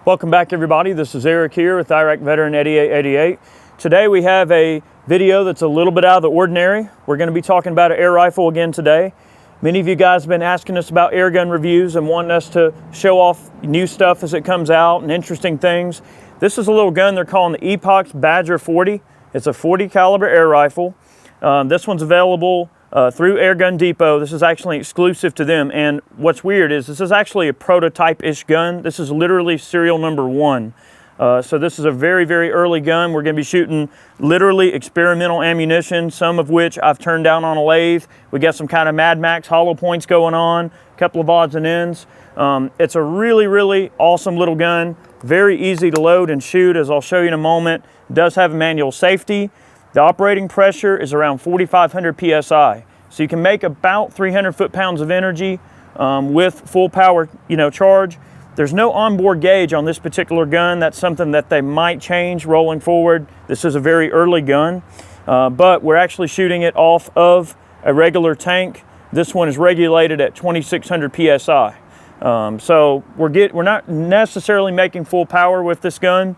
Welcome back, everybody. This is Eric here with Iraq Veteran 8888. Today we have a video that's a little bit out of the ordinary. We're going to be talking about an air rifle again today. Many of you guys have been asking us about air gun reviews and wanting us to show off new stuff as it comes out and interesting things. This is a little gun they're calling the Epox Badger 40. It's a 40 caliber air rifle. This one's available through Airgun Depot. This is actually exclusive to them, and what's weird is this is actually a prototype-ish gun. This is literally serial number 1. So this is a very, very early gun. We're going to be shooting literally experimental ammunition, some of which I've turned down on a lathe. We got some kind of Mad Max hollow points going on, a couple of odds and ends. It's a really, really awesome little gun. Very easy to load and shoot, as I'll show you in a moment. It does have a manual safety. The operating pressure is around 4,500 PSI. So you can make about 300 foot-pounds of energy with full power, charge. There's no onboard gauge on this particular gun. That's something that they might change rolling forward. This is a very early gun, but we're actually shooting it off of a regular tank. This one is regulated at 2,600 PSI. So we're not necessarily making full power with this gun,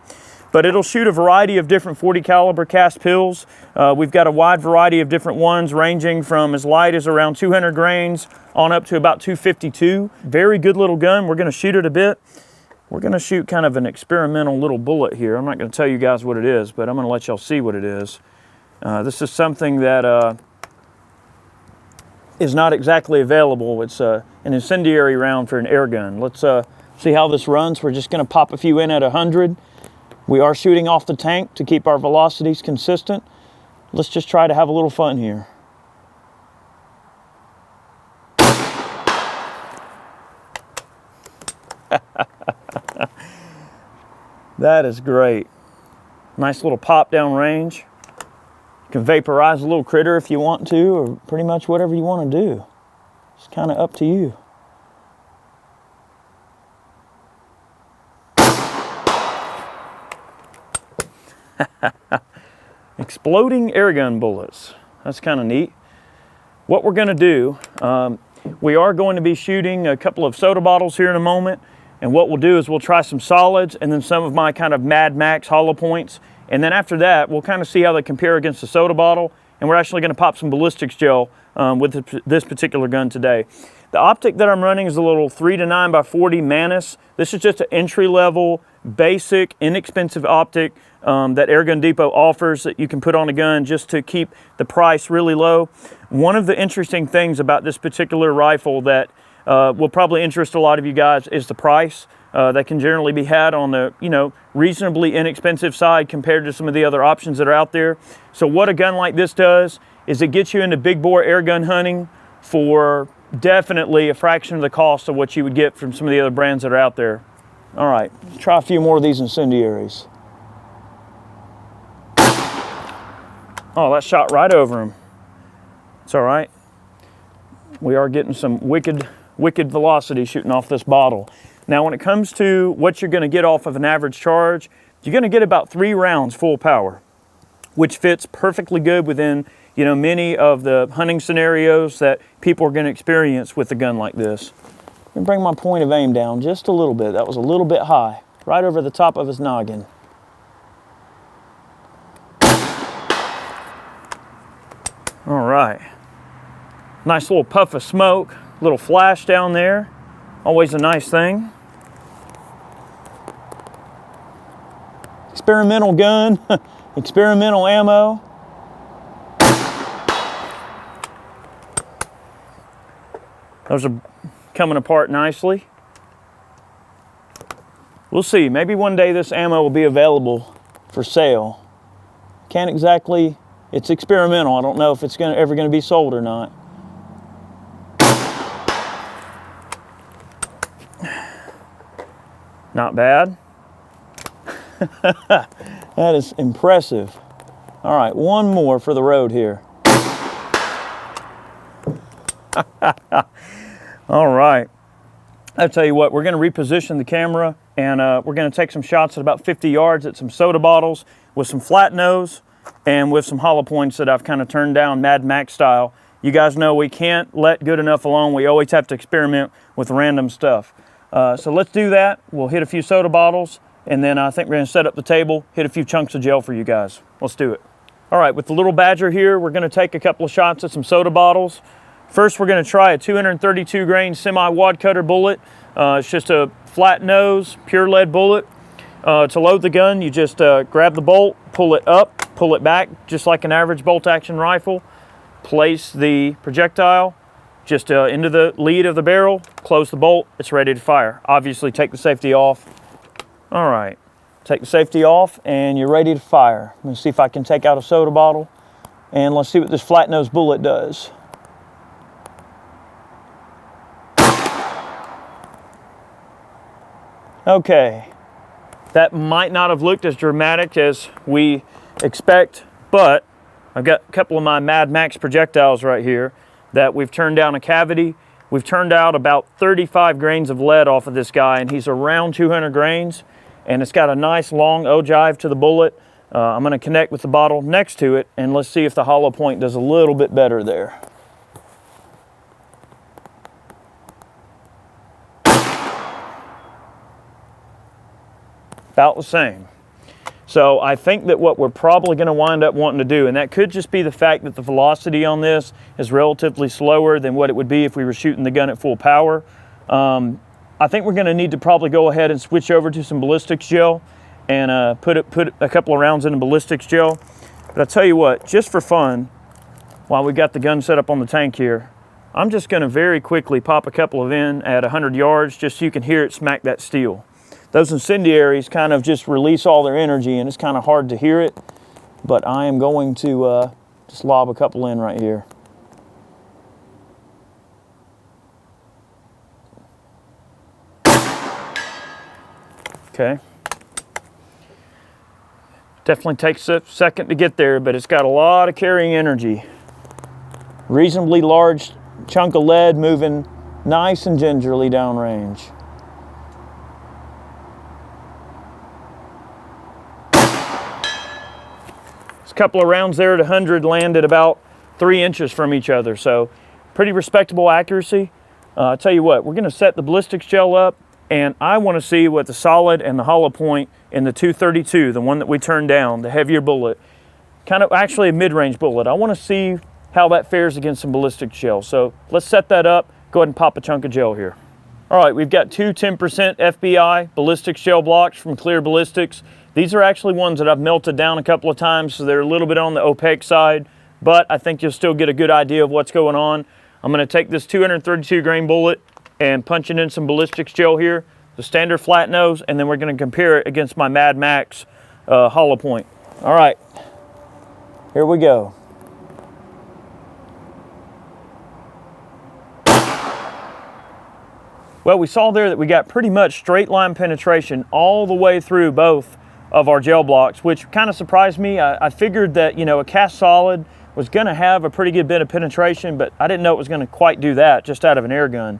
but it'll shoot a variety of different 40 caliber cast pills. We've got a wide variety of different ones, ranging from as light as around 200 grains on up to about 252. Very good little gun. We're gonna shoot it a bit. We're gonna shoot kind of an experimental little bullet here. I'm not gonna tell you guys what it is, but I'm gonna let y'all see what it is. This is something that is not exactly available. It's an incendiary round for an air gun. Let's see how this runs. We're just gonna pop a few in at 100. We are shooting off the tank to keep our velocities consistent. Let's just try to have a little fun here. That is great. Nice little pop down range. You can vaporize a little critter if you want to, or pretty much whatever you want to do. It's kind of up to you. Exploding airgun bullets. That's kind of neat. What we're going to do, we are going to be shooting a couple of soda bottles here in a moment, and what we'll do is we'll try some solids and then some of my kind of Mad Max hollow points, and then after that we'll kind of see how they compare against the soda bottle, and we're actually going to pop some ballistics gel with this particular gun today. The optic that I'm running is a little 3 to 9 by 40 Manus. This is just an entry-level, basic, inexpensive optic that Airgun Depot offers that you can put on a gun just to keep the price really low. One of the interesting things about this particular rifle that will probably interest a lot of you guys is the price. That can generally be had on the reasonably inexpensive side compared to some of the other options that are out there. So what a gun like this does is it gets you into big bore air gun hunting for definitely a fraction of the cost of what you would get from some of the other brands that are out there. All right, let's try a few more of these incendiaries. Oh, that shot right over him. It's all right. We are getting some wicked velocity shooting off this bottle. Now, when it comes to what you're gonna get off of an average charge, you're gonna get about 3 rounds full power, which fits perfectly good within many of the hunting scenarios that people are gonna experience with a gun like this. Let me bring my point of aim down just a little bit. That was a little bit high, right over the top of his noggin. All right, nice little puff of smoke, little flash down there, always a nice thing. Experimental gun, experimental ammo. Those are coming apart nicely. We'll see, maybe one day this ammo will be available for sale. Can't exactly, it's experimental. I don't know if it's ever gonna be sold or not. Not bad. That is impressive. All right, one more for the road here. All right. I'll tell you what, we're going to reposition the camera, and we're going to take some shots at about 50 yards at some soda bottles with some flat nose and with some hollow points that I've kind of turned down Mad Max style. You guys know we can't let good enough alone. We always have to experiment with random stuff. So let's do that. We'll hit a few soda bottles, and then I think we're gonna set up the table, hit a few chunks of gel for you guys. Let's do it. All right, with the little Badger here, we're gonna take a couple of shots at some soda bottles. First, we're gonna try a 232 grain semi-wad cutter bullet. It's just a flat nose, pure lead bullet. To load the gun, you just grab the bolt, pull it up, pull it back, just like an average bolt action rifle. Place the projectile just into the lead of the barrel, close the bolt, it's ready to fire. Obviously, take the safety off. All right, take the safety off and you're ready to fire. Let me see if I can take out a soda bottle and let's see what this flat nose bullet does. Okay, that might not have looked as dramatic as we expect, but I've got a couple of my Mad Max projectiles right here that we've turned down a cavity. We've turned out about 35 grains of lead off of this guy, and he's around 200 grains, and it's got a nice long ogive to the bullet. I'm gonna connect with the bottle next to it, and let's see if the hollow point does a little bit better there. About the same. So I think that what we're probably going to wind up wanting to do, and that could just be the fact that the velocity on this is relatively slower than what it would be if we were shooting the gun at full power. I think we're going to need to probably go ahead and switch over to some ballistics gel and put a couple of rounds in the ballistics gel. But I'll tell you what, just for fun, while we got the gun set up on the tank here, I'm just going to very quickly pop a couple of in at 100 yards just so you can hear it smack that steel. Those incendiaries kind of just release all their energy and it's kind of hard to hear it, but I am going to just lob a couple in right here. Okay. Definitely takes a second to get there, but it's got a lot of carrying energy. Reasonably large chunk of lead moving nice and gingerly downrange. A couple of rounds there at 100 landed about 3 inches from each other, so pretty respectable accuracy. I'll tell you what, we're going to set the ballistics gel up, and I want to see what the solid and the hollow point in the 232, the one that we turned down, the heavier bullet, kind of actually a mid-range bullet. I want to see how that fares against some ballistics gel. So let's set that up. Go ahead and pop a chunk of gel here. All right, we've got two 10% FBI ballistics gel blocks from Clear Ballistics. These are actually ones that I've melted down a couple of times, so they're a little bit on the opaque side, but I think you'll still get a good idea of what's going on. I'm gonna take this 232 grain bullet and punch it in some ballistics gel here, the standard flat nose, and then we're gonna compare it against my Mad Max hollow point. All right, here we go. Well, we saw there that we got pretty much straight line penetration all the way through both of our gel blocks, which kind of surprised me. I figured that, you know, a cast solid was gonna have a pretty good bit of penetration, but I didn't know it was gonna quite do that just out of an air gun.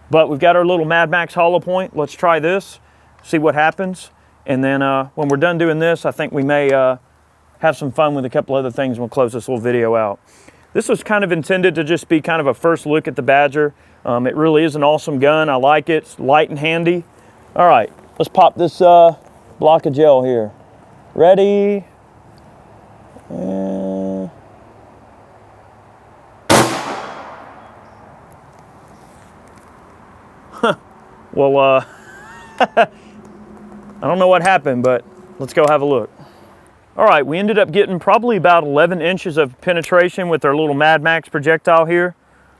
But we've got our little Mad Max hollow point. Let's try this, see what happens. And then when we're done doing this, I think we may have some fun with a couple other things and we'll close this little video out. This was kind of intended to just be kind of a first look at the Badger. It really is an awesome gun. I like it. It's light and handy. All right, let's pop this block of gel here. Ready? Well, I don't know what happened, but let's go have a look. All right, we ended up getting probably about 11 inches of penetration with our little Mad Max projectile here.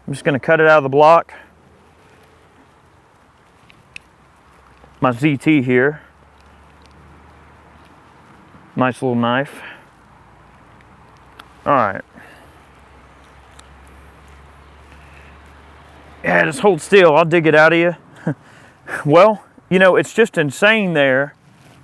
I'm just gonna cut it out of the block. My ZT here. Nice little knife. All right. Yeah, just hold still, I'll dig it out of you. Well, you know, it's just insane there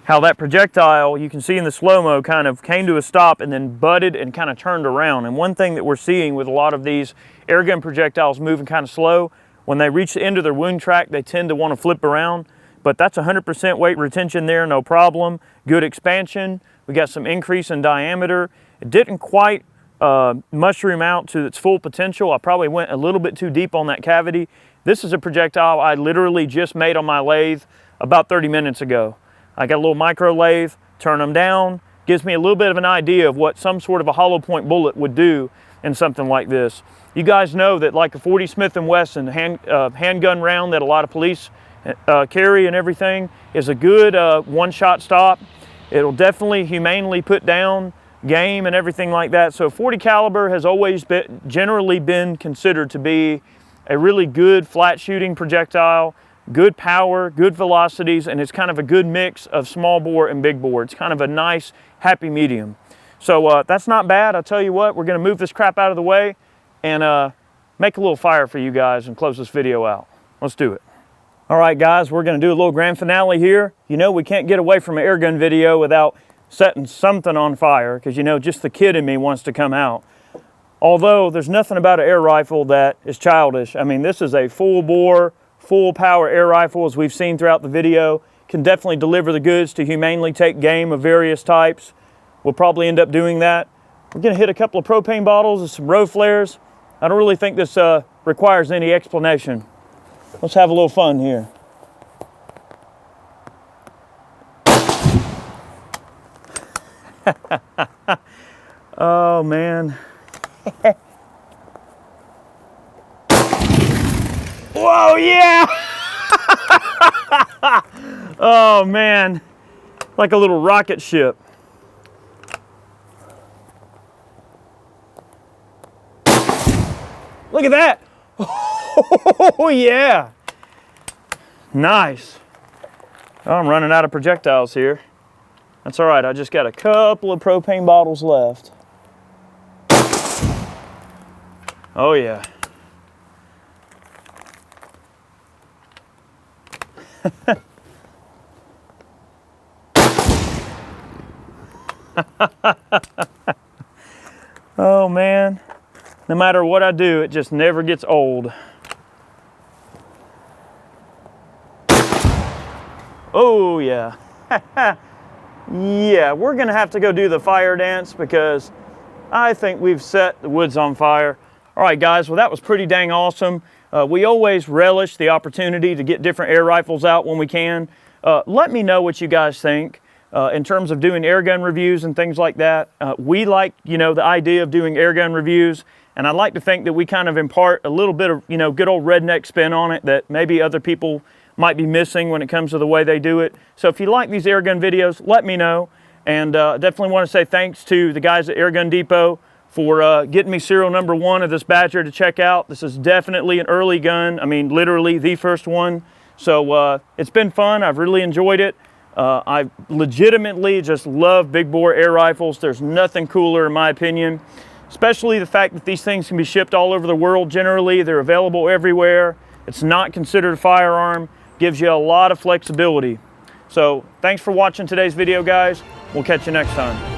how that projectile, you can see in the slow-mo, kind of came to a stop and then butted and kind of turned around. And one thing that we're seeing with a lot of these airgun projectiles moving kind of slow, when they reach the end of their wound track, they tend to want to flip around. But that's 100% weight retention there, no problem. Good expansion. We got some increase in diameter. It didn't quite mushroom out to its full potential. I probably went a little bit too deep on that cavity. This is a projectile I literally just made on my lathe about 30 minutes ago. I got a little micro lathe, turn them down, gives me a little bit of an idea of what some sort of a hollow point bullet would do in something like this. You guys know that like a 40 Smith & Wesson handgun round that a lot of police carry and everything is a good one-shot stop. It'll definitely humanely put down game and everything like that. So 40 caliber has always generally been considered to be a really good flat shooting projectile, good power, good velocities, and it's kind of a good mix of small bore and big bore. It's kind of a nice happy medium. So that's not bad. I'll tell you what, we're gonna move this crap out of the way and make a little fire for you guys and close this video out. Let's do it. All right, guys, we're gonna do a little grand finale here. You know, we can't get away from an air gun video without setting something on fire, because you know, just the kid in me wants to come out. Although there's nothing about an air rifle that is childish. I mean, this is a full bore, full power air rifle, as we've seen throughout the video. Can definitely deliver the goods to humanely take game of various types. We'll probably end up doing that. We're gonna hit a couple of propane bottles and some road flares. I don't really think this requires any explanation. Let's have a little fun here. Oh man. Whoa, yeah! Oh man, like a little rocket ship. Look at that. Oh yeah, nice. Oh, I'm running out of projectiles here. That's all right, I just got a couple of propane bottles left. Oh yeah. Oh man, no matter what I do, it just never gets old. Oh yeah. Yeah, we're gonna have to go do the fire dance because I think we've set the woods on fire. All right guys, well that was pretty dang awesome. We always relish the opportunity to get different air rifles out when we can. Let me know what you guys think in terms of doing air gun reviews and things like that. We like, you know, the idea of doing air gun reviews, and I like to think that we kind of impart a little bit of, you know, good old redneck spin on it that maybe other people might be missing when it comes to the way they do it. So if you like these air gun videos, let me know. And definitely want to say thanks to the guys at Airgun Depot for getting me serial number 1 of this Badger to check out. This is definitely an early gun. I mean, literally the first one. So it's been fun. I've really enjoyed it. I legitimately just love big bore air rifles. There's nothing cooler in my opinion, especially the fact that these things can be shipped all over the world generally. They're available everywhere. It's not considered a firearm. Gives you a lot of flexibility. So thanks for watching today's video, guys. We'll catch you next time.